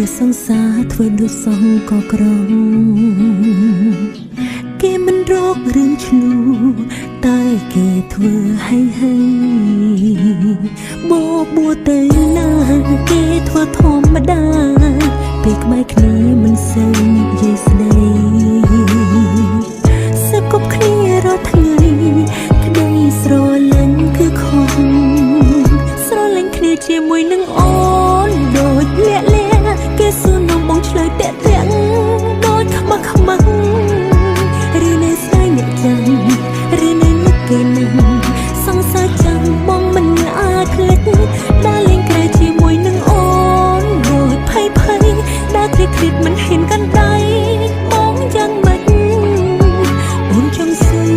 ព្រោះសង្សារធ្វើដូចសងក៏ក្រងគេមិនរករឿងឆ្លូតែគេធ្វើให้បបួទៅណាគេធ្វើធម្មតាពេលក្បែរគ្នាមិនសូវនិយាយស្ដីសឹកគប់គ្នារាល់ថ្ងៃក្តីស្រឡាញ់គឺខុសស្រឡាញ់គ្នាជាមួយនឹងអូនដូចលាក់គេសួរនំបងឆ្លើយតាក់ដូចខ្មាស់ឬនៅស្ដាយអ្នកចាំឬនៅនឹកគេនឹងសង្សារចាំបងមិនអាចភ្លេចដើរលេងក្រៅជាមួយនឹងអូនដូចភ័យដើរគ្រីតមិនហ៊ានកាន់ដៃបងយ៉ាងម៉េចអូនចង់សួរ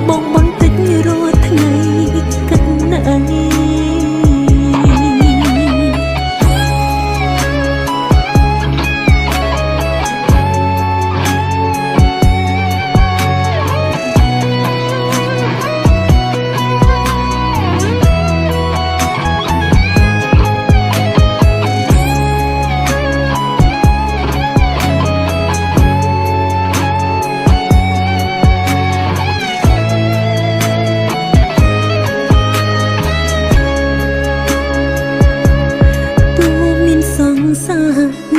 បងបន្តិចរាល់ថ្ងៃគិតណាស់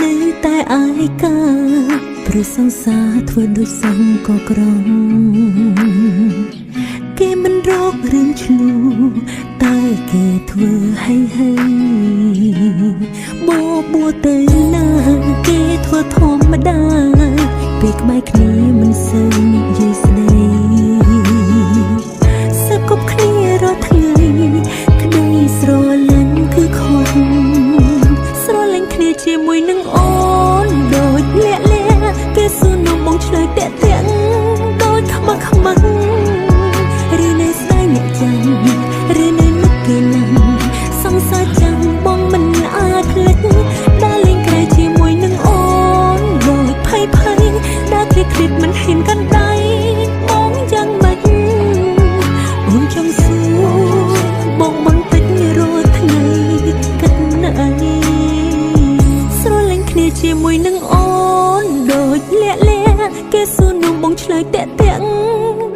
នៅតែអាយកាព្រោះសង្សារធ្វើដូចសងក៏ក្រងគេមិនរករឿងឆ្លូតែគេធ្វើให้បបួទៅណាគេធ្វើធម្មតាពេលក្បែរគ្នាមិនសូវនិយាយស្ដីសឹកគប់គ្នារាល់ថ្ងៃក្តីស្រឡាញ់គឺខុសស្រឡាញ់គ្នាជាមួយនឹងអូនដូចលាក់គេសួរនំបងឆ្លើយតាក់ដូចខ្មាស់ឬនៅស្ដាយអ្នកចាំឬនៅនឹកគេនឹងសង្សារចាំបងមិនអាចភ្លេចដើរលេងក្រៅជាមួយនឹងអូនដូចភ័យដើរគ្រីតមិនហ៊ានកាន់ដៃបងយ៉ាងម៉េចអូនចង់សួរបងបន្តិចរាល់ថ្ងៃគិតណាស់ជាមួយនឹងអូនដូចលាក់គេសួរនំបងឆ្លើយតាក់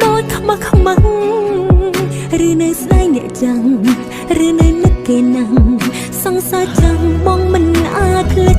ដូចខ្មាស់ឬនៅស្ដាយអ្នកចាំឬនៅនឹកគេនឹងសង្សារចាំបងមិនអាចភ្លេច